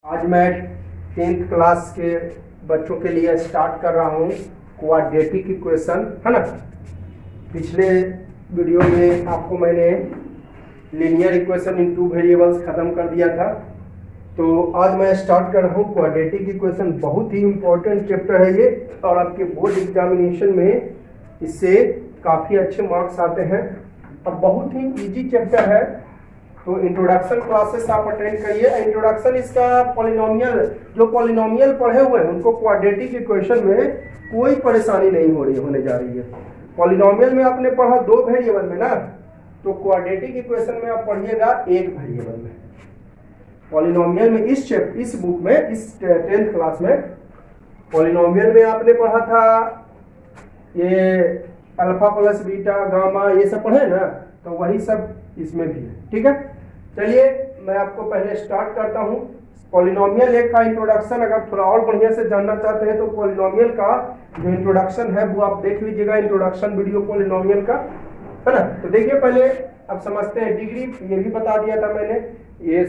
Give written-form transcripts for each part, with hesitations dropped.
आज मैं 10th class के बच्चों के लिए स्टार्ट कर रहा हूँ क्वाड्रेटिक इक्वेशन, है ना। पिछले वीडियो में आपको मैंने linear equation in two variables खत्म कर दिया था, तो आज मैं स्टार्ट कर रहा हूँ क्वाड्रेटिक इक्वेशन। बहुत ही इम्पोर्टेंट चैप्टर है ये, और आपके बोर्ड एग्जामिनेशन में इससे काफ़ी अच्छे मार्क्स आते हैं और बहुत ही इजी चैप्टर है। तो इंट्रोडक्शन क्लासेस आप अटेंड करिए। इंट्रोडक्शन इसका पॉलिनोमियल, जो पॉलिनोमियल पढ़े हुए हैं उनको क्वाड्रेटिक इक्वेशन में कोई परेशानी नहीं होने जा रही है। पॉलिनोमियल में आपने पढ़ा 2 वेरिएबल में ना, तो क्वाड्रेटिक इक्वेशन में आप पढ़िएगा 1 वेरिएबल में। पॉलिनोमियल में इस बुक में, इस 10th क्लास में पॉलिनोमियल में आपने पढ़ा था ये अल्फा प्लस बीटा गामा, ये सब पढ़े ना, तो वही सब इसमें भी है। ठीक है, चलिए मैं आपको पहले स्टार्ट करता हूँ पॉलिनोमियल एक का इंट्रोडक्शन। अगर थोड़ा और बढ़िया से जानना चाहते हैं तो पॉलिनोमियल का जो इंट्रोडक्शन है वो आप देख लीजिएगा, इंट्रोडक्शन वीडियो पॉलिनोमियल का, है ना। तो देखिए पहले अब समझते हैं डिग्री, ये भी बता दिया था मैंने, ये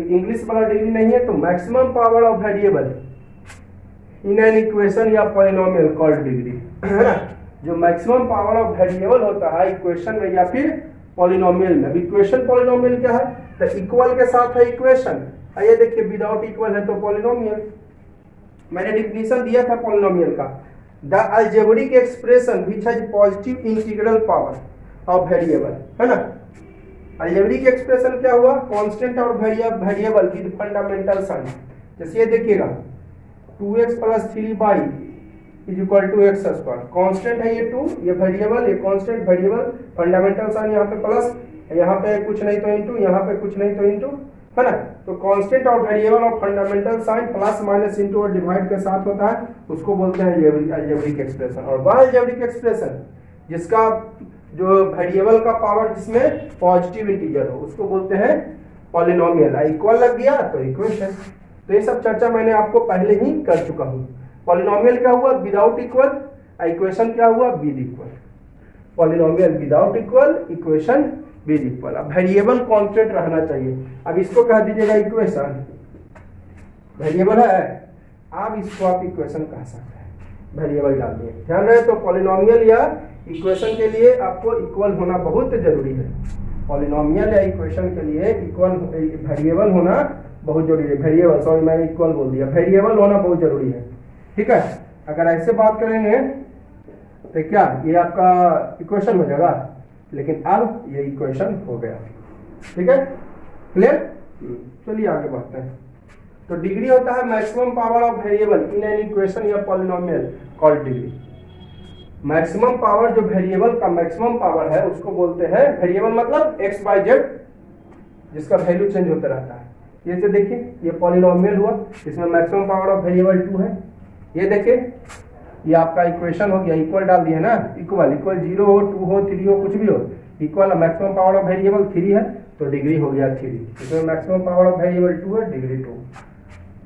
इंग्लिश वाला डिग्री नहीं है। तो maximum power of variable in an equation या पॉलिनोमियल कॉल्ड डिग्री, है ना। जो मैक्सिमम पावर ऑफ वेरिएबल होता है इक्वेशन में या फिर पॉलिनोमियल में। इक्वेशन पॉलिनोमियल क्या है, तो इक्वल के साथ है इक्वेशन, ये देखिए विदाउट इक्वल है तो पॉलिनोमियल। मैंने डिफिनीशन दिया था पॉलिनोमियल का, the algebraic expression which has positive integral power of variable, है ना। अलजेब्रिक एक्सप्रेशन क्या हुआ, कांस्टेंट और वेरिएबल विद फंडामेंटल साइन। जैसे ये देखिएगा 2x + 3y = x square, constant है ये 2, ये वेरिएबल, ये कांस्टेंट वेरिएबल, फंडामेंटल साइन यहाँ पे प्लस, यहाँ पे कुछ नहीं तो इनटू, यहाँ पे कुछ नहीं तो इनटू, है ना। तो कांस्टेंट और वेरिएबल और fundamental sign plus minus into और डिवाइड के साथ होता है, उसको बोलते हैं अलजेब्रिक एक्सप्रेशन। और वह अलजेब्रिक एक्सप्रेशन जिसका जो वेरिएबल का पावर जिसमें पॉजिटिव इंटीजर हो उसको बोलते हैं पॉलिनोमियल। इक्वल लग गया तो इक्वेशन। तो ये सब चर्चा मैंने आपको पहले ही कर चुका हूँ। पॉलिनोमियल क्या हुआ, विदाउट इक्वल, इक्वेशन क्या हुआ, with equal. Polynomial without equal, equation with equal. अब वेरिएबल कांस्टेंट रहना चाहिए। अब इसको कह दीजिएगा इक्वेशन, वेरिएबल है, आप इसको आप इक्वेशन कह सकते हैं, वेरिएबल डाल दिए। ध्यान रहे, तो पॉलिनोमियल या इक्वेशन के लिए आपको इक्वल होना बहुत जरूरी है। पॉलिनोमियल या इक्वेशन के लिए इक्वल वेरिएबल होना बहुत जरूरी है। वेरिएबल, सॉरी मैंने इक्वल बोल दिया, वेरिएबल होना बहुत जरूरी है। ठीक है, अगर ऐसे बात करेंगे तो क्या ये आपका इक्वेशन हो जाएगा, लेकिन अब ये इक्वेशन हो गया। ठीक है, क्लियर। चलिए आगे बढ़ते हैं। तो डिग्री होता है maximum power of variable in an equation या polynomial called degree. Maximum power, जो वेरिएबल का मैक्सिमम पावर है उसको बोलते हैं, वेरिएबल मतलब x y z जिसका वैल्यू चेंज होता रहता है। ये से देखिए, ये पॉलिनोमियल हुआ, इसमें मैक्सिमम पावर ऑफ वेरिएबल 2 है। ये देखिए, ये आपका इक्वेशन हो गया, इक्वल डाल दिया ना, इक्वल 0 हो, 2 हो, 3 हो, कुछ भी हो, equal. Maximum power of variable 3 है तो डिग्री हो गया 3। इसमें मैक्सिमम पावर ऑफ वेरिएबल 2 है, डिग्री 2।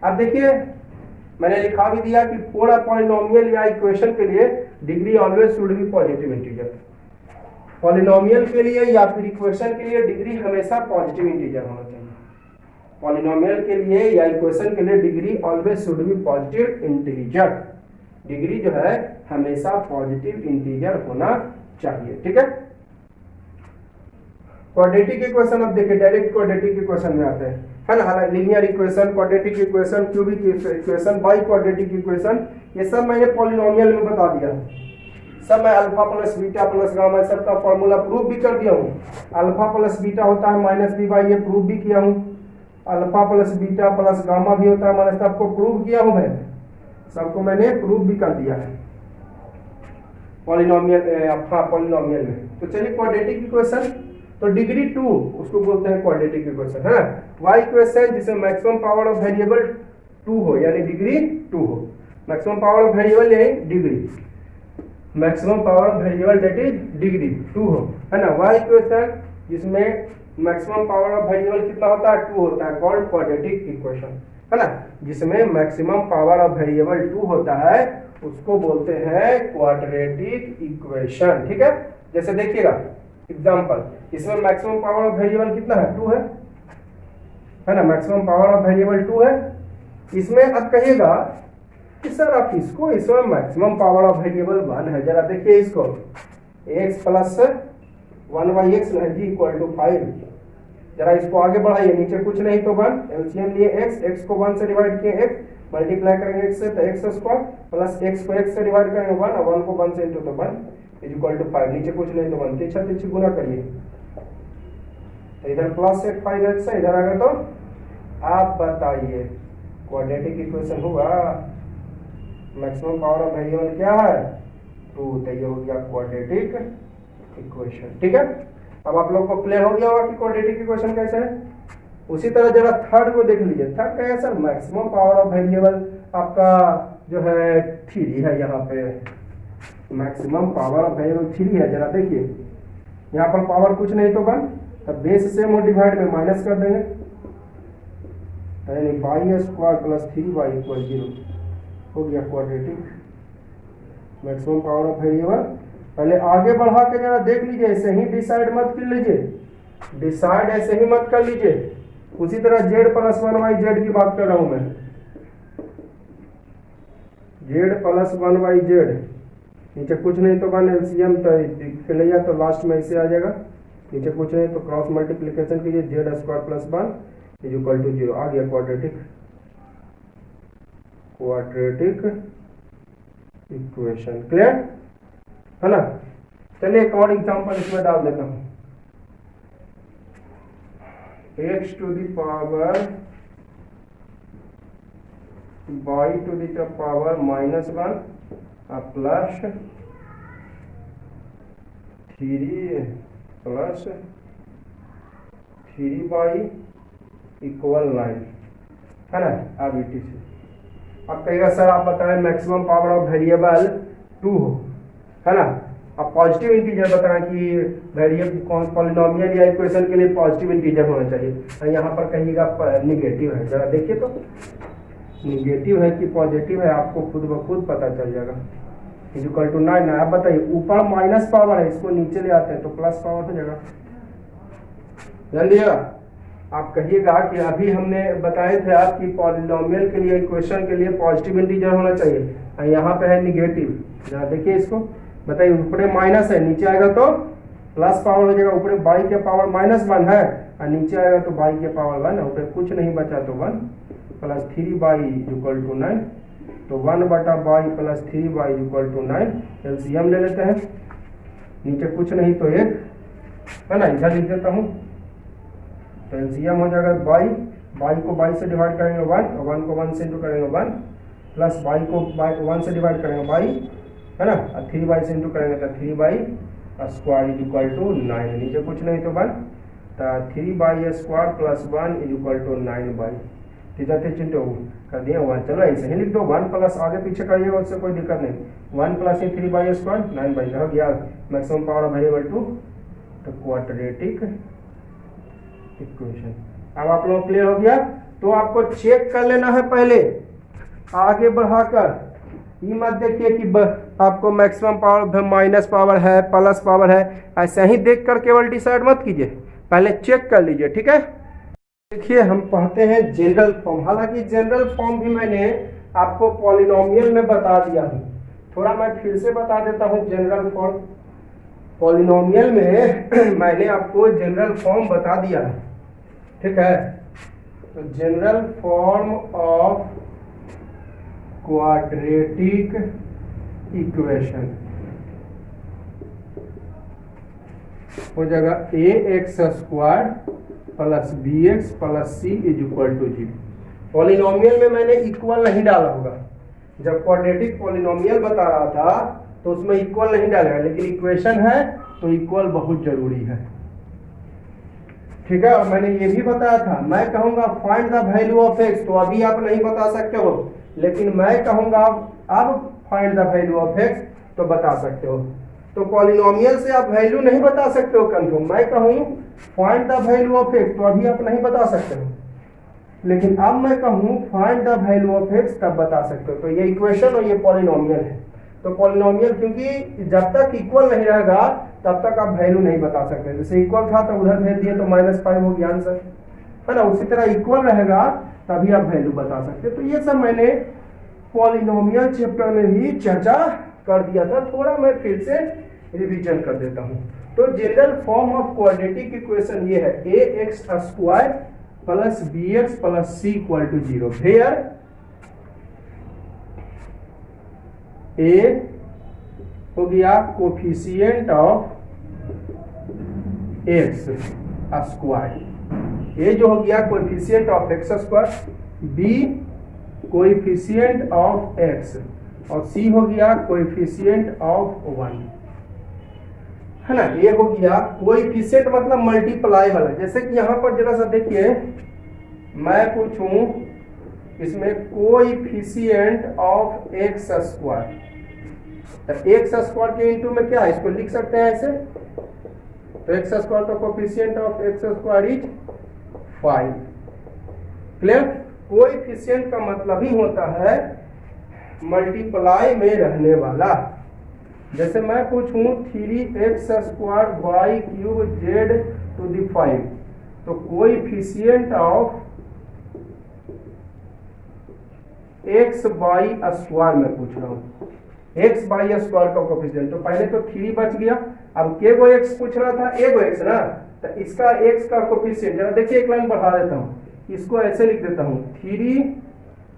अब देखिए मैंने लिखा भी दिया कि फॉर अ पॉलिनोमियल या इक्वेशन के लिए degree always should be positive integer. Polynomial के लिए या फिर इक्वेशन के लिए डिग्री हमेशा पॉजिटिव इंटीजर होना चाहिए। पॉलिनोमियल के लिए या इक्वेशन के लिए degree always should be positive integer. Degree जो है हमेशा पॉजिटिव इंटीजर होना चाहिए। ठीक है, क्वाड्रेटिक इक्वेशन। अब देखिए डायरेक्ट क्वाड्रेटिक इक्वेशन में आते हैं, है ना। Linear equation, quadratic equation, cubic equation, by quadratic equation, ये सब मैंने पॉलिनोमियल में बता दिया। सब मैं alpha plus beta plus gamma सबका फॉर्मूला प्रूव भी कर दिया हूँ। अल्फा प्लस बीटा होता है -b/, ये प्रूव भी किया हूँ। Alpha plus beta plus gamma भी होता है माइनस, आपको प्रूव किया हूँ मैं, सबको मैंने प्रूव भी कर दिया है पॉलिनोमियल, पॉलिनोमियल में। तो चलिए क्वाड्रेटिक इक्वेशन, तो डिग्री 2 उसको बोलते हैं क्वाड्रेटिक इक्वेशन, है ना। वाई इक्वेशन जिसमें मैक्सिमम पावर ऑफ वेरिएबल 2 हो, यानी डिग्री 2 हो। मैक्सिमम पावर ऑफ वेरिएबल यानी degree, maximum power of variable that is degree 2 हो, है ना। वाई इक्वेशन जिसमें मैक्सिमम पावर ऑफ वेरिएबल कितना होता है, 2 होता है, कॉल्ड क्वाड्रेटिक इक्वेशन, है ना। जिसमें मैक्सिमम पावर ऑफ वेरिएबल 2 होता है उसको बोलते हैं क्वाड्रेटिक इक्वेशन। ठीक है, जैसे देखिएगा एग्जांपल, इसमें मैक्सिमम पावर ऑफ वेरिएबल कितना है, 2 है ना। मैक्सिमम पावर ऑफ वेरिएबल 2 है, इसमें अब कहिएगा कि सर आप इसको इसमें मैक्सिमम पावर ऑफ वेरिएबल 1 है, जरा देखिए इसको x प्लस 1/x है जी इक्वल टू 5। जरा इसको आगे बढ़ाइए, नीचे कुछ नहीं तो 1, एलसीएम लिए x को 1 से डिवाइड किए x, मल्टीप्लाई करेंगे x से तो x स्क्वायर प्लस x को x से डिवाइड करेंगे 1 और 1 को 1 से इंटू तो 1 इज इक्वल टू 5। नीचे कुछ नहीं तो 1, तिरछा तिरछी गुना करिए तो इधर प्लस 5x है, इधर आ गया तो आप बताइए क्वाड्रेटिक इक्वेशन होगा। मैक्सिमम पावर ऑफ वेरिएबल क्या है 2, तो ये हो गया क्वाड्रेटिक इक्वेशन। ठीक है, अब आप लोग को क्लियर हो गया होगा कि क्वाड्रेटिक इक्वेशन कैसे है। उसी तरह जरा थर्ड को देख लीजिए। थर्ड क्या है sir, maximum power of variable आपका जो है 3 है, यहाँ पे मैक्सिमम पावर ऑफ वेरिएबल 3 है। जरा देखिए यहाँ पर पावर कुछ नहीं तो 1, तब बेस सेम और डिवाइड में माइनस कर देंगे, यानी by square plus 3y equal 0 हो गया quadratic maximum power of variable. पहले आगे बढ़ा के जरा देख लीजिए, ऐसे ही डिसाइड मत कर लीजिए, डिसाइड ऐसे ही मत कर लीजिए। उसी तरह z प्लस 1y z की बात कर रहा हूं मैं, z प्लस 1y z, नीचे कुछ नहीं तो 1 एलसीएम तो लिया तो लास्ट में ऐसे आ जाएगा, नीचे कुछ नहीं तो क्रॉस मल्टीप्लिकेशन कीजिए, z square plus 1 is equal to 0 आ गया क्वाड्रेटिक इक्वेशन। क्लियर है ना। चलिए एक और एग्जांपल इसमें डाल देता हूं, x to the power y to the power -1 plus 3 plus 3y equal 9 है ना। अब इटी से अब कहेगा सर आप बताएं मैक्सिमम पावर ऑफ वेरिएबल 2 हो, है ना। अब पॉजिटिव इंटीजर बताएं कि वेरिएबल कौन पॉलिनोमियल या इक्वेशन के लिए पॉजिटिव इंटीजर होना चाहिए। यहाँ पर कहिएगा निगेटिव है, जरा देखिए तो निगेटिव है कि पॉजिटिव है, आपको खुद ब खुद पता चल जाएगा। इज इक्वल टू 9 है। आप बताइए ऊपर माइनस पावर है, इसको नीचे ले आते हैं तो प्लस पावर हो जाएगा। ध्यान दिएगा, आप कहिएगा कि अभी हमने बताए थे आपकी पॉलिनोमियल के लिए इक्वेशन के लिए पॉजिटिव इंटीजर होना चाहिए, यहाँ पे है निगेटिव। जरा देखिए इसको बताइए, ऊपर माइनस है, नीचे आएगा तो प्लस पावर हो जाएगा। ऊपर बाई के पावर -1 है और नीचे आएगा तो बाई के पावर 1 है, ऊपर कुछ नहीं बचा तो 1 प्लस 3y इक्वल टू 9, तो 1/बाई plus 3y equal to 9। LCM ले लेते हैं, नीचे कुछ नहीं तो 1 है ना, इधर लिख देता हूँ तो एलसीएम हो जाएगा बाई को बाई से डिवाइड करेंगे 1 और 1 को 1 से इंटू करेंगे 1 प्लस बाई को 1 से डिवाइड करेंगे बाई है ना, और 3y से इंटू करेंगे तो 3y square is equal to 9। नीचे कुछ नहीं तो 1 तो 3y square plus 1 is equal to 9y। ठीक है, चिंटू कर दिया 1। चलो ऐसे ही लिख दो, 1 प्लस आगे पीछे करिएगा उससे कोई दिक्कत नहीं। 1 प्लस 3y स्क्वायर 9y हो गया मैक्सिमम पावर ऑफ वेरिएबल 2 तो क्वाड्रेटिक इक्वेशन। अब आप लोग क्लियर हो गया, तो आपको चेक कर लेना है पहले आगे बढ़ाकर। ये मत देखिए कि आपको मैक्सिमम पावर माइनस पावर है प्लस पावर है, ऐसा ही देख कर केवल डिसाइड मत कीजिए, पहले चेक कर लीजिए। ठीक है, देखिए हम पढ़ते हैं जनरल फॉर्म। हालांकि जनरल फॉर्म भी मैंने आपको पॉलिनोमियल में बता दिया हूँ, थोड़ा मैं फिर से बता देता हूँ जनरल फॉर्म। पॉलिनोमियल में मैंने आपको जनरल फॉर्म बता दिया है, ठीक है। तो general form of quadratic equation हो जाएगा ax² plus bx plus c is equal to 0। Polynomial में मैंने इक्वल नहीं डाला होगा, जब क्वाड्रेटिक पॉलिनोमियल बता रहा था तो उसमें इक्वल नहीं डालेगा, लेकिन इक्वेशन है तो इक्वल बहुत जरूरी है। ठीक है, और मैंने ये भी बताया था, मैं कहूंगा find the value of x, तो अभी आप नहीं बता सकते हो, लेकिन मैं कहूंगा अब find the value of x तो बता सकते हो। तो पॉलिनोमियल से आप वैल्यू नहीं बता सकते हो कंफर्म, मैं कहूं find the value of x तो अभी आप नहीं बता सकते हो, लेकिन अब मैं कहूं find the value of x तब बता सकते हो। तो ये इक्वेशन और ये पॉलिनोमियल है। तो पॉलिनोमियल क्योंकि जब तक इक्वल नहीं रहेगा तब तक आप वैल्यू नहीं बता सकते। जैसे इक्वल था तो उधर भेज दिए तो -5 हो गया आंसर, है ना। उसी तरह इक्वल रहेगा तभी आप वैल्यू बता सकते हैं। तो ये सब मैंने पॉलिनोमियल चैप्टर में भी चर्चा कर दिया था, थोड़ा मैं फिर से रिवीजन कर देता हूँ। तो general form of quadratic equation ये है A X square plus B x plus C equal to 0 where A हो गया कोफिशिएंट ऑफ एक्स स्क्वायर, ये जो हो गया coefficient of x square, B coefficient of x और सी हो गया कोएफिशिएंट ऑफ 1, है ना। ये हो गया कोएफिशिएंट मतलब मल्टीप्लाई वाला। जैसे कि यहाँ पर जरा सा देखिए, मैं पूछूं इसमें कोएफिशिएंट ऑफ एक्स स्क्वायर, तो एक्स स्क्वायर के इनटू में क्या है, इसको लिख सकते हैं ऐसे, तो एक्स स्क्वायर का coefficient of x square is 5। Clear. Coefficient का मतलब ही होता है मल्टीप्लाई में रहने वाला। जैसे मैं पूछूं 3x square y cube z to the 5, तो coefficient of x by square में पूछ रहा हूं, एक्स बाई स्क्वायर का कोएफिशिएंट, तो पहले तो 3 बच गया, अब के गो एक्स पूछ रहा था, ए गो एक्स ना, तो इसका एक्स का कोएफिशिएंट जरा देखिए, एक लाइन बढ़ा देता हूं, इसको ऐसे लिख देता हूं 3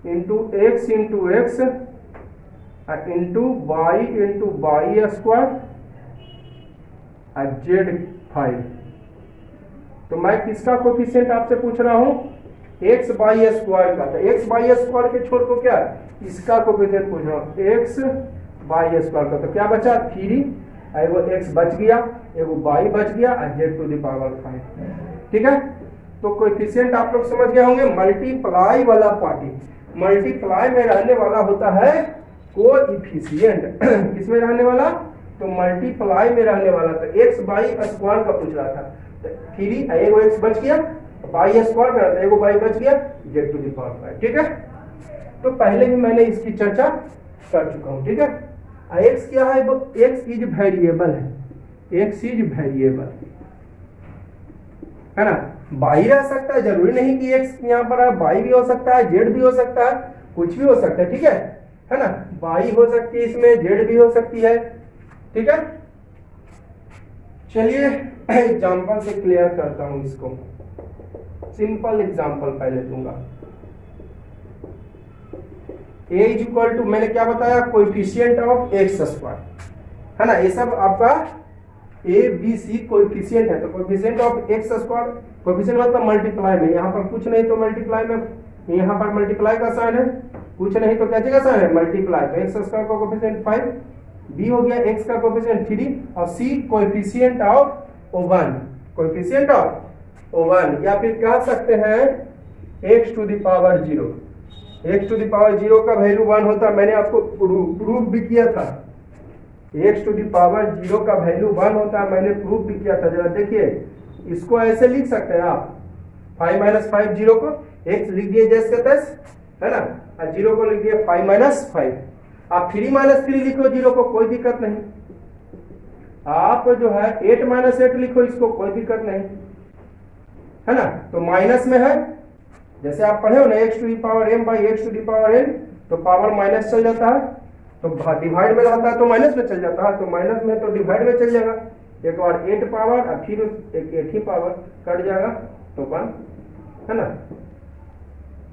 into x into by square Z 5। तो मैं किसका कोएफिशिएंट आपसे पूछ रहा हूं, एक्स बाई स्क्वायर का, तो एक्स बाई स्क्वायर के छोड़ को क्या इसका कोएफिशिएंट पूछ रहा हूं, एक्स बाई स्क्वायर का, तो क्या बचा 3, एगो एक्स बच गया, एगो बाई बच गया और जेड टू द पावर 5। ठीक है, तो कोएफिशिएंट आप लोग समझ गए होंगे। मल्टीप्लाई वाला पार्टी, मल्टीप्लाई में रहने वाला होता है कोएफिशिएंट। किसमें रहने वाला, तो मल्टीप्लाई में रहने वाला। तो एक्स बाई स्क्वायर का पूछ रहा था, तो 3 एगो एक्स बच गया, बाई स्क्वायर का एगो बाई बच गया, जेड टू द पावर 5। ठीक है, तो पहले भी मैंने इसकी चर्चा कर चुका हूं। ठीक है, एक्स क्या है, एक्स इज वेरिएबल है, एक्स इज वेरिएबल, है ना। बाई रह सकता है, जरूरी नहीं कि एक्स यहाँ पर है, बाई भी हो सकता है, जेड भी हो सकता है, कुछ भी हो सकता है। ठीक है ना, बाई हो सकती है इसमें, जेड भी हो सकती है। ठीक है, चलिए एग्जाम्पल से क्लियर करता हूं इसको। सिंपल एग्जाम्पल पहले दूंगा। ए इज इक्वल टू, मैंने क्या बताया, कोएफिशिएंट ऑफ एक्स स्क्वायर, है ना। ये सब आपका ए बी सी कोएफिशिएंट है, तो coefficient of x square, coefficient मतलब मल्टीप्लाई में, यहाँ पर कुछ नहीं तो मल्टीप्लाई में, यहाँ पर मल्टीप्लाई का साइन है, कुछ नहीं तो क्या जगह साइन है, मल्टीप्लाई, तो एक्स स्क्वायर का कोएफिशिएंट 5, बी हो गया एक्स का कोएफिशिएंट 3 और C coefficient of 1, coefficient of 1, या फिर कह सकते हैं x to the power 0। X to the power 0 का वैल्यू 1 होता है, मैंने आपको प्रूफ भी किया था। एक्स टू द पावर 0 का वैल्यू 1 होता है, मैंने प्रूफ भी किया था। जरा देखिए, इसको ऐसे लिख सकते हैं आप, 5 माइनस 5, 0 को एक्स लिख दिए जैसे तैस, है ना, और 0 को लिख दिए 5 माइनस 5। आप 3 माइनस 3 लिखो 0 को, कोई दिक्कत नहीं। आप जो है 8 माइनस 8 लिखो, इसको कोई दिक्कत नहीं, है ना। तो माइनस में है, जैसे आप पढ़े हो ना, x to the power m by x to the power n, तो पावर माइनस चल जाता है, तो डिवाइड में रहता है तो माइनस में चल जाता है, तो माइनस में तो डिवाइड में चल जाएगा, एक बार 8 पावर और फिर एक 8 ही पावर कट जाएगा, तो 1, है ना।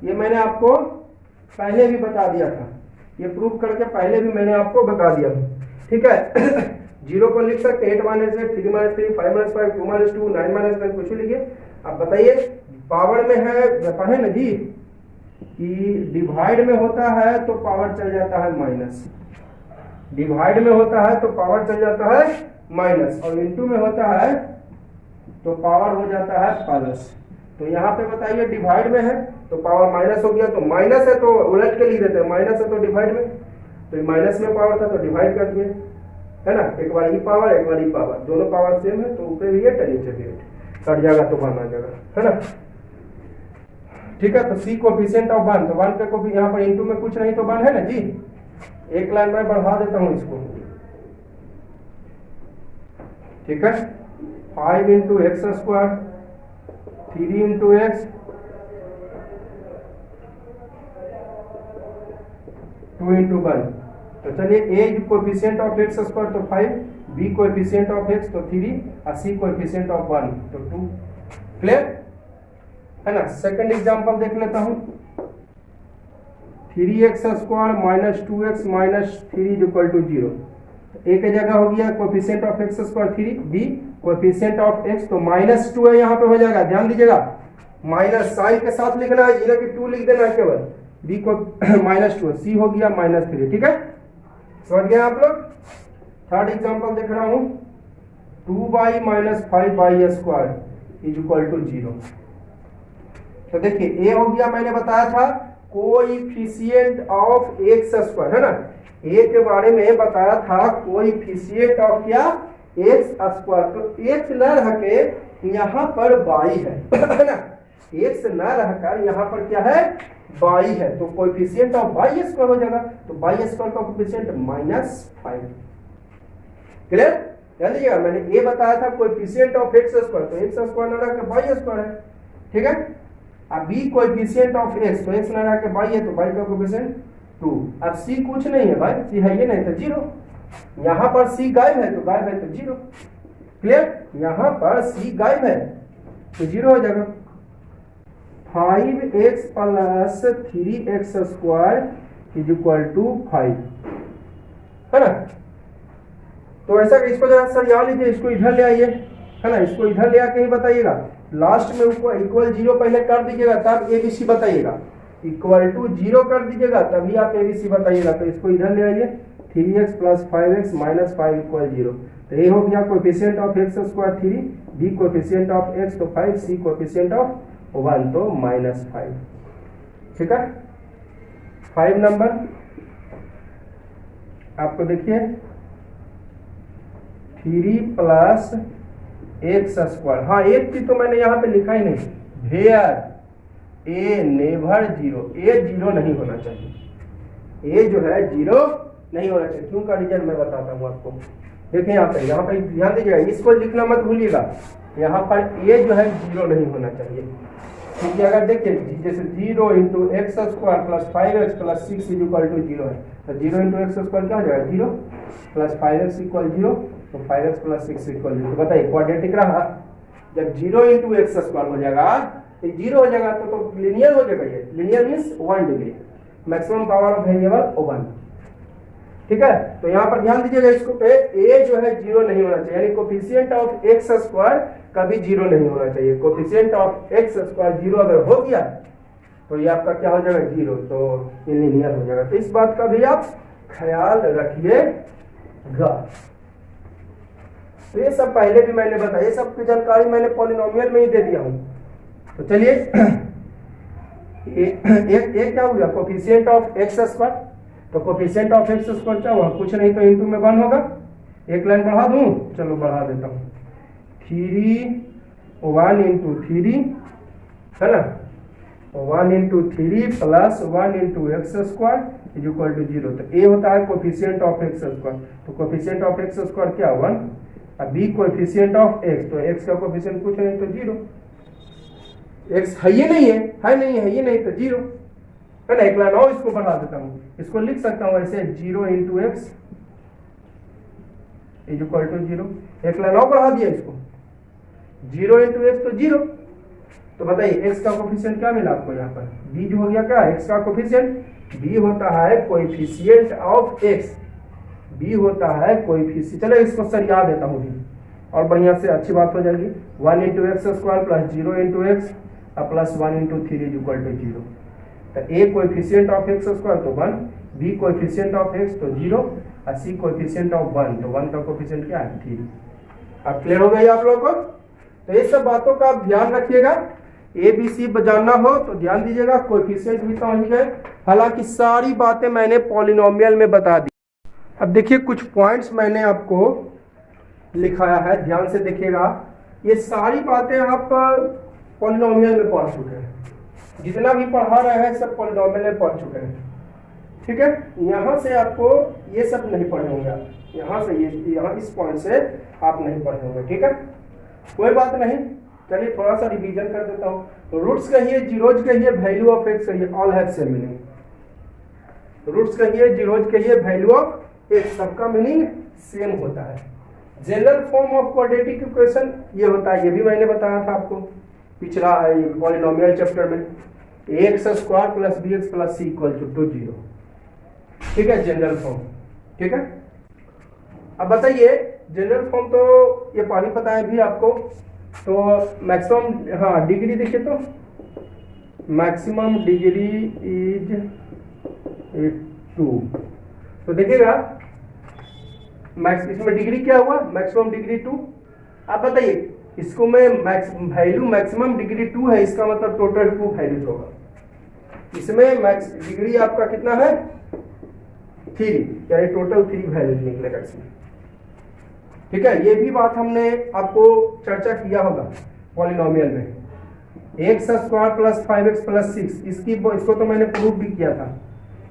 ये मैंने आपको पहले भी बता दिया था, ये प्रूफ करके पहले भी मैंने आपको बता दिया। ठीक है, 0 को लिख सकते 8 minus 8, 3 minus 3, 5 minus 5, 2 minus 2, 9 minus 9, कुछ भी लिखिए। अब बताइए, पावर में है, पढ़े ना जी कि डिवाइड में होता है तो पावर चल जाता है माइनस, डिवाइड में होता है तो पावर चल जाता है माइनस, और इनटू में होता है तो पावर हो जाता है प्लस। तो यहाँ पे बताइए, डिवाइड में है तो पावर माइनस हो गया, तो माइनस है तो उलट के लिख देते हैं, माइनस है तो डिवाइड में, तो माइनस में पावर था तो डिवाइड कर दिए, है ना। एक बार ई पावर, एक बार ई पावर, दोनों पावर सेम है, तो ऊपर भी 8 नीचे भी 8, कट जाएगा तो 1 आ जाएगा, है ना। ठीक है, तो सी कोएफिशिएंट ऑफ 1, तो 1 का कोएफिशिएंट यहाँ पर इनटू में कुछ नहीं तो 1 है ना जी। एक लाइन में बढ़ा देता हूँ इसको। ठीक है, 5 into x square, 3 into x 2 into 1। तो चलिए ए कोएफिशिएंट ऑफ एक्स स्क्वायर तो 5, बी कोएफिशिएंट ऑफ एक्स तो 3 और सी कोएफिशिएंट ऑफ 1 तो 2। क्लियर है ना। सेकंड एग्जांपल देख लेता हूं। 3x square minus 2x minus 3 equal to 0। A की जगह हो गया coefficient of x square 3, B coefficient of x तो माइनस 2 है, यहाँ पे हो जाएगा, ध्यान दीजिएगा माइनस साइन के साथ लिखना है, इधर की 2 लिख देना है केवल, बी को माइनस 2, सी हो गया माइनस 3। ठीक है, समझ गए आप लोग। थर्ड एग्जांपल देख रहा हूं, 2y minus 5y square is equal to 0। तो देखिए ए हो गया, मैंने बताया था कोएफिशिएंट ऑफ एक्स स्क्वायर है ना, ए के बारे में बताया था कोएफिशिएंट ऑफ क्या, एक्स स्क्वायर। तो एक्स न रह के यहाँ पर y है ना, एक्स न रहकर यहाँ पर क्या है, y है, तो कोएफिशिएंट ऑफ y स्क्वायर हो जाएगा। तो y स्क्वायर का कोएफिशिएंट -5। क्लियर, ध्यान दीजिएगा, मैंने ए बताया था कोएफिशिएंट ऑफ एक्स स्क्वायर, तो एक्स स्क्वायर न रह के y स्क्वायर है। ठीक है, अब बी कोएफिशिएंट ऑफ एक्स, तो एक्स न रह के y है, तो y का कोएफिशिएंट 2। अब सी कुछ नहीं है भाई, सी है ये नहीं तो 0, यहाँ पर सी गायब है, तो गायब है तो 0। क्लियर, यहाँ पर सी गायब है तो 0 हो जाएगा। 5x plus 3x square is equal to 5 है ना। तो ऐसा इसको जरा सरिया लीजिए, इसको इधर ले आइए है ना, इसको इधर ले आके ही बताइएगा, लास्ट में इक्वल 0 पहले कर दीजिएगा, तब एबीसी बताइएगा, इक्वल टू 0 कर दीजिएगा तभी आप एबीसी बताइएगा। तो इसको इधर ले आइए, 3x plus 5x minus 5 equal 0। तो ये हो गया coefficient of x square 3, B coefficient of x तो 5, सी कोएफिशिएंट ऑफ 1 तो -5। ठीक है, 5 नंबर आपको देखिए 3 प्लस एक्स स्क्वायर, हाँ एक चीज तो मैंने यहाँ पे लिखा ही नहीं, वेयर ए नेवर 0, ए 0 नहीं होना चाहिए, ए जो है 0 नहीं होना चाहिए। क्यों का रीजन मैं बताता हूँ आपको। देखिए यहाँ पे ध्यान दीजिएगा, इसको लिखना मत भूलिएगा, यहाँ पर ए जो है 0 नहीं होना चाहिए। क्योंकि अगर देखिए जैसे 0 into x square plus 5x plus 6 is equal to 0 है, तो 0 इंटू एक्स स्क्वायर क्या हो जाएगा 0 प्लस 5x इक्वल 0, तो 5x प्लस 6 इक्वल 0। तो बताइए क्वाड्रेटिक रहा, जब 0 इंटू एक्स स्क्वायर हो जाएगा तो 0 हो जाएगा, तो लीनियर हो जाएगा, ये linear means 1 degree, maximum power of variable 1। ठीक है, तो यहाँ पर ध्यान दीजिएगा, इसको पे a जो है 0 नहीं होना चाहिए, यानी कोएफिशिएंट ऑफ एक्स स्क्वायर कभी 0 नहीं होना चाहिए। कोएफिशिएंट ऑफ एक्स स्क्वायर 0 अगर हो गया तो ये आपका क्या हो जाएगा 0, तो ये लीनियर हो जाएगा। तो इस बात का भी आप ख्याल रखिएगा। तो ये सब पहले भी मैंने बताया, ये सब की जानकारी मैंने पॉलिनोमियल में ही दे दिया हूँ। तो चलिए एक क्या हुआ कोएफिशिएंट ऑफ एक्स स्क्वायर, तो कोएफिशिएंट ऑफ एक्स स्क्वायर क्या हुआ, कुछ नहीं तो इंटू में 1 होगा। एक लाइन बढ़ा दूं, चलो बढ़ा देता हूँ, 1 इंटू 3 है ना, 1 into 3 plus 1 into x square is equal to 0। तो ए होता है कोएफिशिएंट ऑफ एक्स स्क्वायर, तो कोएफिशिएंट ऑफ एक्स स्क्वायर क्या 1, अब बी कोएफिशिएंट ऑफ एक्स, तो एक्स का कोएफिशिएंट कुछ नहीं तो 0, एक्स है ये नहीं है, है ये नहीं तो 0 है ना। एक लाइन और इसको बढ़ा देता हूँ, इसको लिख सकता हूँ ऐसे 0 into x is equal to 0। एक लाइन और बढ़ा दिया इसको, 0 इंटू एक्स तो 0। तो बताइए एक्स का कोएफिशिएंट क्या मिला आपको यहाँ पर, b जो हो गया क्या एक्स का कोएफिशिएंट, b होता है कोएफिशिएंट ऑफ एक्स, b होता है कोएफिशिएंट। चलो इसको सरिया देता हूँ भी और बढ़िया से अच्छी बात हो जाएगी। 1 into x square plus 0 into x plus 1 into 3 is equal to 0। तो A coefficient of x square तो 1, बी कोएफिशिएंट ऑफ एक्स तो 0 और सी कोएफिशिएंट ऑफ 1, तो 1 का कोएफिशिएंट क्या है 3। अब क्लियर हो गई आप लोगों को। तो ये सब बातों का आप ध्यान रखिएगा, ए बी सी जानना हो तो ध्यान दीजिएगा, कोएफिशिएंट भी समझ गए। हालांकि सारी बातें मैंने पॉलिनोमियल में बता दी। अब देखिए कुछ पॉइंट्स मैंने आपको लिखाया है, ध्यान से देखिएगा। ये सारी बातें आप पॉलिनोमियल में पढ़ चुके हैं, जितना भी पढ़ा रहे हैं सब पॉलिनोमियल में पढ़ चुके हैं। ठीक है, यहाँ से आपको ये सब नहीं पढ़े होंगे, यहाँ से यहाँ इस पॉइंट से आप नहीं पढ़े होंगे। ठीक है, कोई बात नहीं, चलिए थोड़ा सा रिवीजन कर देता हूँ। तो रूट्स कहिए, जीरोज कहिए, वैल्यू ऑफ एक्स कहिए, all have same meaning. Roots कहिए, जीरोज कहिए, वैल्यू ऑफ एक्स, सबका मीनिंग सेम होता है। General form of quadratic equation ये होता है, ये भी मैंने बताया था आपको पिछला पॉलिनोमियल चैप्टर में, x square plus B x plus C equal to 0। ठीक है, जनरल फॉर्म। ठीक है, अब बताइए जनरल फॉर्म तो ये पानी पता है भी आपको, तो मैक्सिमम, हाँ डिग्री देखिए तो मैक्सिमम डिग्री इज 2। तो देखिएगा इसमें डिग्री क्या हुआ, मैक्सिमम डिग्री 2। आप बताइए इसको मैं वैल्यू मैक्सिमम डिग्री 2 है, इसका मतलब टोटल 2 वैल्यूज होगा। इसमें मैक्स डिग्री आपका कितना है 3, यानी टोटल 3 वैल्यूज निकलेगा इसमें। ठीक है, ये भी बात हमने आपको चर्चा किया होगा पॉलिनोमियल में, x square plus 5x plus 6, इसको तो मैंने प्रूव भी किया था।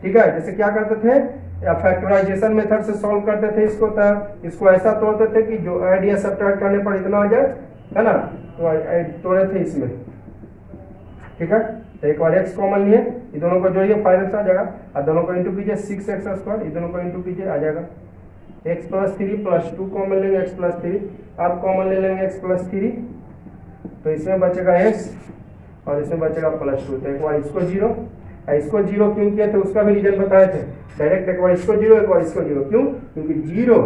ठीक है, जैसे क्या करते थे, फैक्टराइजेशन मेथड से सॉल्व करते थे इसको ऐसा तोड़ते थे कि जो ऐड या सब्ट्रैक्ट करने पर इतना आ जाए, है ना, तो तोड़े थे इसमें। ठीक है, तो एक बार x कॉमन लिए, ये दोनों को जोड़िए 5x आ जाएगा, और दोनों को इंटू कीजिए 6x स्क्वायर, ये दोनों को इंटू कीजिए आ जाएगा x प्लस 3 प्लस 2 कॉमन लेंगे x प्लस 3, आप कॉमन ले लेंगे x प्लस 3, तो इसमें बचेगा x और इसमें बचेगा प्लस 2। तो एक बार इसको 0, इसको 0 क्यों किया तो उसका भी रीजन बताए थे डायरेक्ट, एक बार इसको 0 एक बार इसको 0, क्यों, क्योंकि 0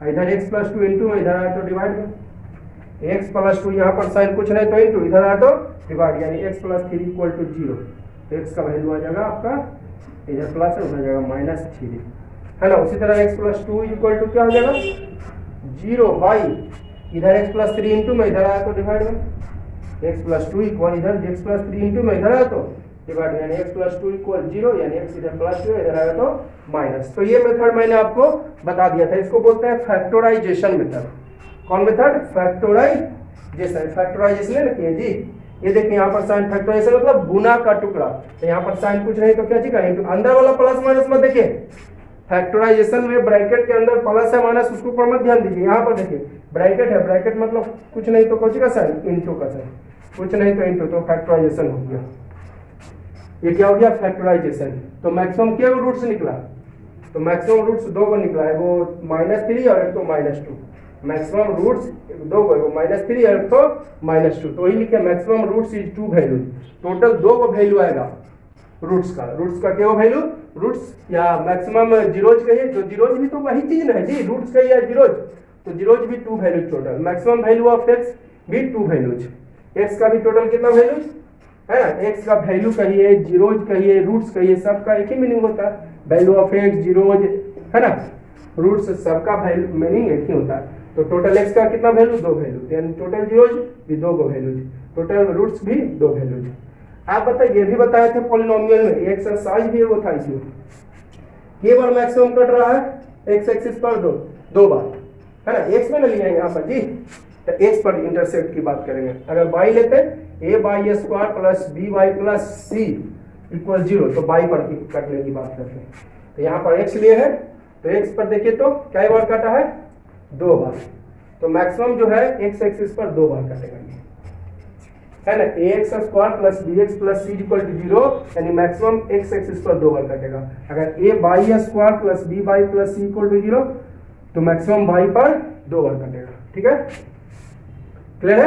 इधर x प्लस 2 इंटू में, इधर आया तो डिवाइड में, x प्लस 2 यहाँ पर साइन कुछ नहीं तो इंटू, इधर आया तो डिवाइड, यानी x प्लस 3 इक्वल टू 0। तो x का वैल्यू आ जाएगा आपका, इधर प्लस है उधर जाएगा -3, है ना। उसी तरह x प्लस 2 इक्वल टू क्या हो जाएगा 0 बाई, इधर x प्लस 3 इंटू में, इधर आया तो डिवाइड में, x प्लस 2 इक्वल इधर x प्लस 3 इंटू में, इधर आया तो डिवाइड, यानी x प्लस 2 इक्वल 0, यानी x इधर प्लस 2 इधर आया तो माइनस। तो ये मेथड मैंने आपको बता दिया था, इसको बोलते हैं फैक्टराइजेशन मेथड। कौन मेथड, फैक्टराइजेशन। फैक्टराइजेशन है ना जी, ये देखिए यहाँ पर साइन फैक्टराइजेशन मतलब गुना का टुकड़ा, तो यहाँ पर साइन कुछ नहीं तो क्या चीज का, अंदर वाला प्लस माइनस मत देखिए, फैक्टराइजेशन में ब्रैकेट के अंदर प्लस है माइनस उसके ऊपर मत ध्यान दीजिए, यहाँ पर देखिए ब्रैकेट है, ब्रैकेट मतलब कुछ नहीं तो कुछ का साइन, इंटू का साइन, कुछ नहीं तो इंटू, तो फैक्टराइजेशन हो गया। ये क्या हो गया फैक्टराइजेशन। तो मैक्सिमम क्या रूट्स निकला, तो मैक्सिमम रूट्स 2 को निकला है, वो -3 और एक तो -2, मैक्सिमम रूट्स 2 को, -3 और एक तो -2, तो वही लिखे maximum roots is 2 value, total 2 को वैल्यू आएगा रूट्स का क्या वैल्यू, रूट्स या मैक्सिमम जीरोज कहिए, तो जीरोज भी तो वही चीज ना है जी, रूट्स कहिए या जीरोज, तो जीरोज भी 2 value total, maximum value of x भी 2 वैल्यूज, x का भी टोटल कितना वैल्यूज है ना, x का वैल्यू कहिए, जीरोज कहिए, रूट्स कहिए, सबका एक ही मीनिंग होता है, वैल्यू ऑफ x, जीरोज, है ना, रूट्स, सबका वैल्यू मीनिंग एक ही होता है। तो टोटल x का कितना वैल्यू, 2 वैल्यू, यानी टोटल जीरोज भी 2 वैल्यूज, टोटल रूट्स भी 2 वैल्यूज। आप बताइए, ये भी बताए थे पॉलिनोमियल में, एक्सरसाइज भी वो था इसमें, केवल मैक्सिमम कट रहा है x एक्सिस पर 2 बार, है ना, x में न लिया यहाँ पर जी, तो x पर इंटरसेप्ट की बात करेंगे। अगर y लेते a by square plus b by plus c equal 0, तो y पर कटने की बात करते हैं। तो यहाँ पर x लिए है, तो x पर देखिए तो क्या बार काटा है 2 बार, तो मैक्सिमम जो है x एक्सिस पर 2 बार कटेगा, है ना, ax square plus bx plus c equal to 0, यानी मैक्सिमम x एक्सिस पर 2 बार कटेगा। अगर a by square plus b by plus c equal to 0, तो मैक्सिमम y पर 2 बार कटेगा। ठीक है, क्लियर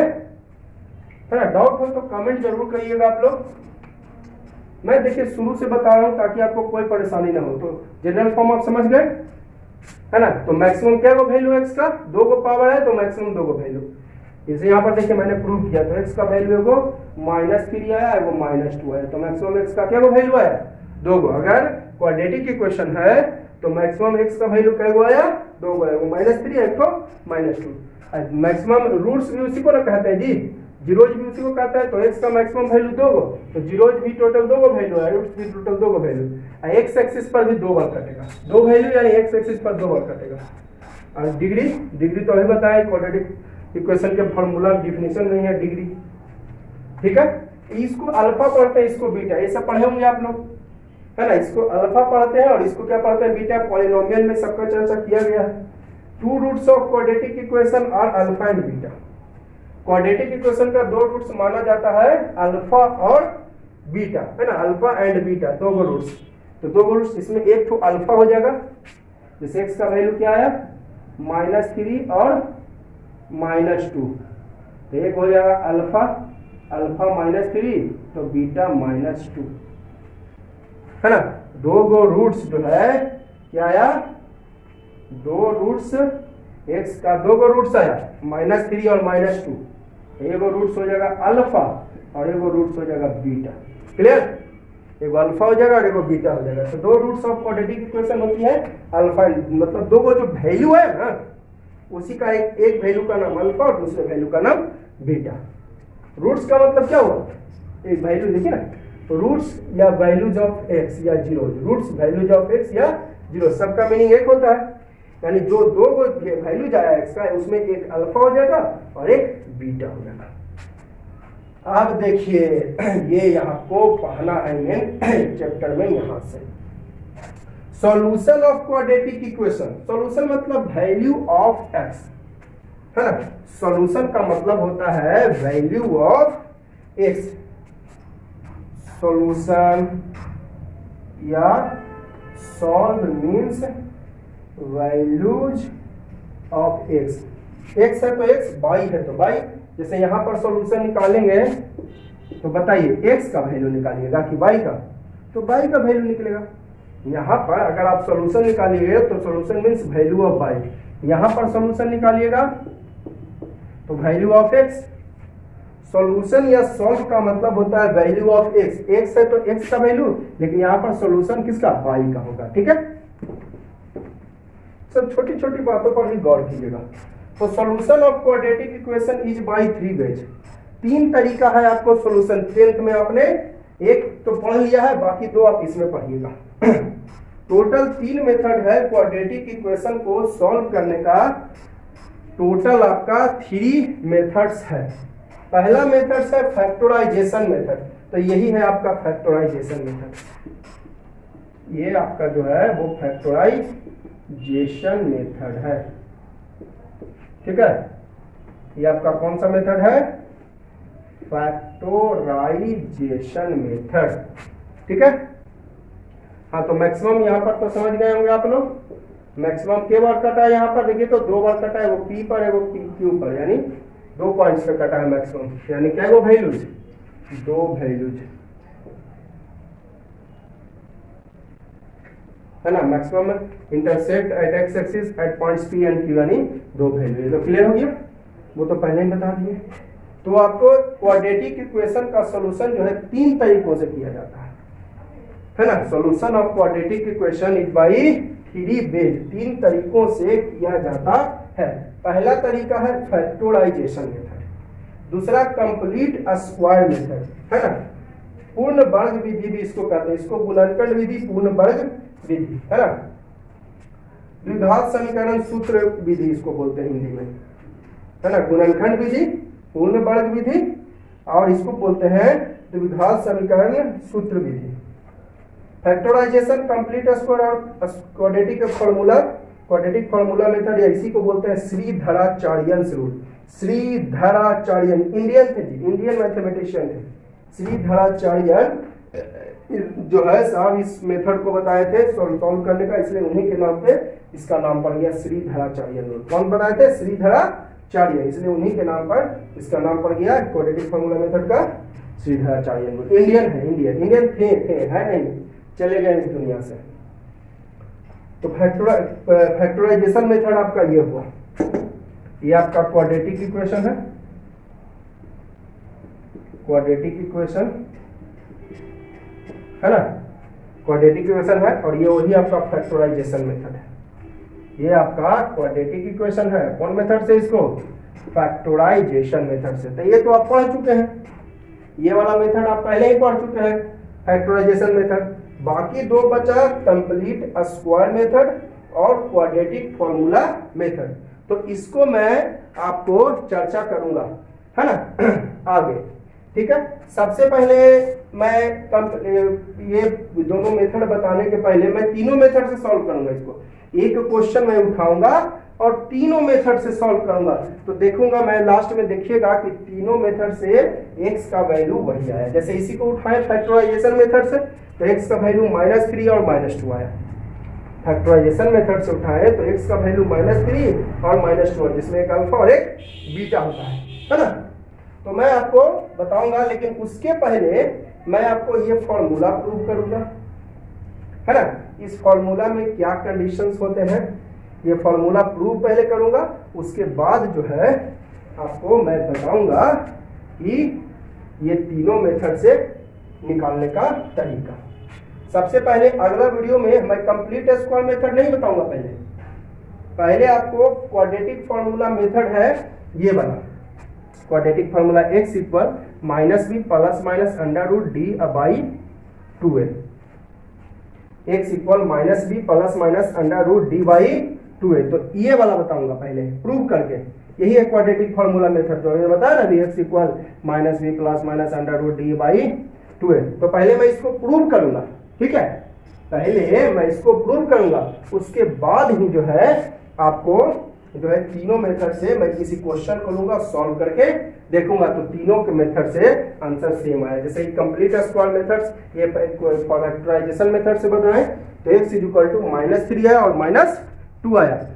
है ना। डाउट हो तो कमेंट जरूर करिएगा आप लोग, मैं देखिए शुरू से बता रहा हूं ताकि आपको कोई परेशानी ना हो। तो जनरल फॉर्म आप समझ गए, है ना। तो मैक्सिमम क्या को वैल्यू x का 2 को पावर है, तो मैक्सिमम 2 को वैल्यू, इसे यहाँ पर देखिए मैंने प्रूव किया, तो x का वैल्यू को -3 आया है, वो -2 है, तो मैक्सिमम x का क्या को वैल्यू आया 2 को। अगर क्वाड्रेटिक इक्वेशन है तो मैक्सिमम x का वैल्यू क्या को आया 2 को है, वो -3 है तो -2। मैक्सिमम रूट्स भी उसी को ना कहते हैं जी, जीरोज भी उसी को कहता है, तो x का मैक्सिमम वैल्यू 2 को, तो जीरोज भी टोटल 2 को वैल्यू है, रूट्स भी टोटल 2 को वैल्यू, x एक्सिस पर भी 2 बार कटेगा, 2 वैल्यू यानी x एक्सिस पर 2 बार कटेगा। और डिग्री तो अभी बताया क्वाड्रेटिक इक्वेशन के फॉर्मूला डिफिनेशन नहीं है डिग्री, ठीक है। इसको अल्फा पढ़ते हैं, इसको बीटा, ये सब पढ़े होंगे आप लोग, है ना। इसको अल्फा पढ़ते हैं और इसको क्या पढ़ते हैं बीटा, पॉलिनोमियल में सबका चर्चा किया गया है। 2 roots of quadratic equation are alpha and beta. Quadratic equation का 2 रूट्स माना जाता है, अल्फा और बीटा, है ना, अल्फा एंड बीटा 2 रूट्स। तो दो रूट्स, इसमें एक तो अल्फा हो जाएगा, जैसे x का वैल्यू क्या आया -3 और -2, तो एक हो जाएगा अल्फा -3 तो बीटा -2, है ना। दो गो रूट्स जो है क्या आया, दो रूट्स x का दो गो रूट्स आया -3 और -2, एगो रूट्स हो जाएगा अल्फा और एगो रूट्स हो जाएगा बीटा। क्लियर, एगो अल्फा हो जाएगा और एगो बीटा हो जाएगा। तो दो रूट्स ऑफ क्वाड्रेटिक इक्वेशन होती है अल्फा, मतलब दो गो जो वैल्यू है ना उसी का एक वैल्यू का नाम अल्फा और दूसरे वैल्यू का नाम बीटा। रूट्स का मतलब क्या हुआ, एक वैल्यू देखिए ना, तो रूट्स या वैल्यूज ऑफ एक्स या zero, roots values of x या जीरो, सबका मीनिंग एक होता है, यानी जो दो वैल्यूज आया एक्स का उसमें एक अल्फा हो जाएगा और एक बीटा हो जाएगा। अब देखिए ये यहाँ को पढ़ना है मेन चैप्टर में, यहां से solution of quadratic equation. Solution मतलब वैल्यू ऑफ एक्स, है ना। सॉल्यूशन का मतलब होता है वैल्यू ऑफ एक्स। सॉल्यूशन या solve means values of x. X है तो एक्स, वाई है तो वाई। जैसे यहां पर सॉल्यूशन निकालेंगे तो बताइए एक्स का वैल्यू निकालिएगा कि वाई का, तो वाई का वैल्यू निकलेगा। यहां पर अगर आप सॉल्यूशन निकालिएगा तो solution means value of y, यहां पर सॉल्यूशन निकालिएगा तो वैल्यू ऑफ एक्स। सॉल्यूशन या सॉल्व का मतलब होता है वैल्यू ऑफ एक्स। एक्स है तो एक्स का वैल्यू, लेकिन यहां पर सॉल्यूशन किसका, वाई का होगा। ठीक है, सब छोटी छोटी बातों पर भी गौर कीजिएगा। तो solution of quadratic equation is by 3 ways. 3 तरीका है आपको सॉल्यूशन, 10th में आपने एक तो पढ़ लिया है, बाकी 2 आप इसमें पढ़िएगा। टोटल 3 मेथड है क्वाड्रेटिक इक्वेशन को सॉल्व करने का। टोटल आपका 3 मेथड्स है। पहला मेथड है फैक्टराइजेशन मेथड, तो यही है आपका फैक्टराइजेशन मेथड। ये आपका जो है वो फैक्टराइजेशन मेथड है। ठीक है, ये आपका कौन सा मेथड है, फैक्टराइजेशन मेथड। ठीक है, हाँ तो मैक्सिमम यहाँ पर तो समझ गए होंगे आप लोग। मैक्सिमम के बार कटा है यहाँ पर, देखिए तो 2 बार कटा है, वो पी पर है वो पी क्यू पर, यानी 2 पॉइंट्स पे कटा है मैक्सिमम, यानी क्या वो वैल्यूज, 2 वैल्यूज, है ना। Maximum intersect at x axis at points P and Q, यानी 2 वैल्यू। तो क्लियर हो गया, वो तो पहले ही बता दिए। तो आपको क्वाड्रेटिक इक्वेशन का सॉल्यूशन जो है 3 तरीकों से किया जाता है ना। Solution of quadratic equation is by 3 ways, 3 तरीकों से किया जाता है। पहला तरीका है फैक्टराइजेशन मेथड, दूसरा कंप्लीट स्क्वायर मेथड, है ना। पूर्ण वर्ग विधि भी इसको कहते हैं, इसको गुणनखंड विधि, पूर्ण वर्ग विधि, है ना। द्विघात समीकरण सूत्र विधि इसको बोलते हैं हिंदी में, है ना। गुणनखंड विधि, पूर्ण वर्ग विधि, और इसको बोलते हैं द्विघात समीकरण सूत्र विधि। फैक्टराइजेशन, कंप्लीट स्क्वायर और quadratic formula, quadratic formula method, या इसी को बोलते हैं श्रीधराचार्यन रूल। श्रीधराचार्यन इंडियन थे जी, इंडियन मैथमेटिशियन थे। श्रीधराचार्यन जो है साहब इस मेथड को बताए थे सॉल्व करने का, इसलिए उन्हीं के नाम पे इसका नाम पड़ गया श्रीधराचार्यन रूल। कौन बताए थे, श्रीधराचार्य, इसलिए उन्हीं के नाम पर इसका नाम पड़ गया क्वाड्रेटिक फार्मूला मेथड का श्रीधराचार्यन रूल। इंडियन है, इंडियन थे है नहीं, चले गए इस दुनिया से। तो फैक्टराइजेशन मेथड आपका ये हुआ, ये आपका क्वाड्रेटिक इक्वेशन है, क्वाड्रेटिक इक्वेशन, है ना। क्वाड्रेटिक इक्वेशन है और ये वही आपका फैक्टराइजेशन मेथड है। ये आपका क्वाड्रेटिक इक्वेशन है, कौन मेथड से, इसको फैक्टराइजेशन मेथड से। तो ये तो आप पढ़ चुके हैं, ये वाला मेथड आप पहले ही पढ़ चुके हैं फैक्टराइजेशन मेथड। बाकी 2 बचा कंप्लीट स्क्वायर मेथड और क्वाड्रेटिक फार्मूला मेथड। तो इसको मैं आपको चर्चा करूंगा, है ना, आगे। ठीक है। सबसे पहले मैं ये दोनों मेथड बताने के पहले मैं तीनों मेथड से सॉल्व करूंगा इसको। एक क्वेश्चन मैं उठाऊंगा और तीनों मेथड से सॉल्व करूंगा, तो देखूंगा मैं लास्ट में, देखिएगा कि तीनों मेथड से x का वैल्यू वही आया। जैसे इसी को उठाए फैक्टराइजेशन मेथड से, तो x का वैल्यू -3 और -2 आया। फैक्टराइजेशन मेथड से उठाए तो x का वैल्यू -3 और -2, जिसमें एक अल्फा और एक बीटा होता है ना। तो मैं आपको बताऊंगा, लेकिन उसके पहले मैं आपको ये फॉर्मूला प्रूव करूंगा, है ना। इस फॉर्मूला में क्या कंडीशंस होते हैं, ये फॉर्मूला प्रूव पहले करूंगा, उसके बाद जो है आपको मैं बताऊंगा कि ये तीनों मेथड से निकालने का तरीका। सबसे पहले अगला वीडियो में मैं कंप्लीट स्क्वायर मेथड नहीं बताऊंगा, पहले आपको क्वाड्रेटिक फॉर्मूला मेथड है ये वाला, quadratic formula x equal -b plus minus √d/2a, x equal -b plus minus √d/2a। तो ये वाला बताऊंगा पहले प्रूव करके। यही है क्वाड्रेटिक फॉर्मूला मेथड जो मैंने बताया ना, x equal -b plus minus √d/2a। तो पहले मैं इसको प्रूव करूंगा, ठीक है। पहले मैं इसको प्रूव करूंगा, उसके बाद ही जो है आपको जो है तीनों मेथड से मैं किसी क्वेश्चन को लूंगा, सॉल्व करके देखूंगा, तो तीनों के मेथड से आंसर सेम आया। जैसे कंप्लीट स्क्वायर मेथड्स, ये फैक्टराइजेशन मेथड से बन रहा है, तो x इक्वल टू -3 है और -2 आया।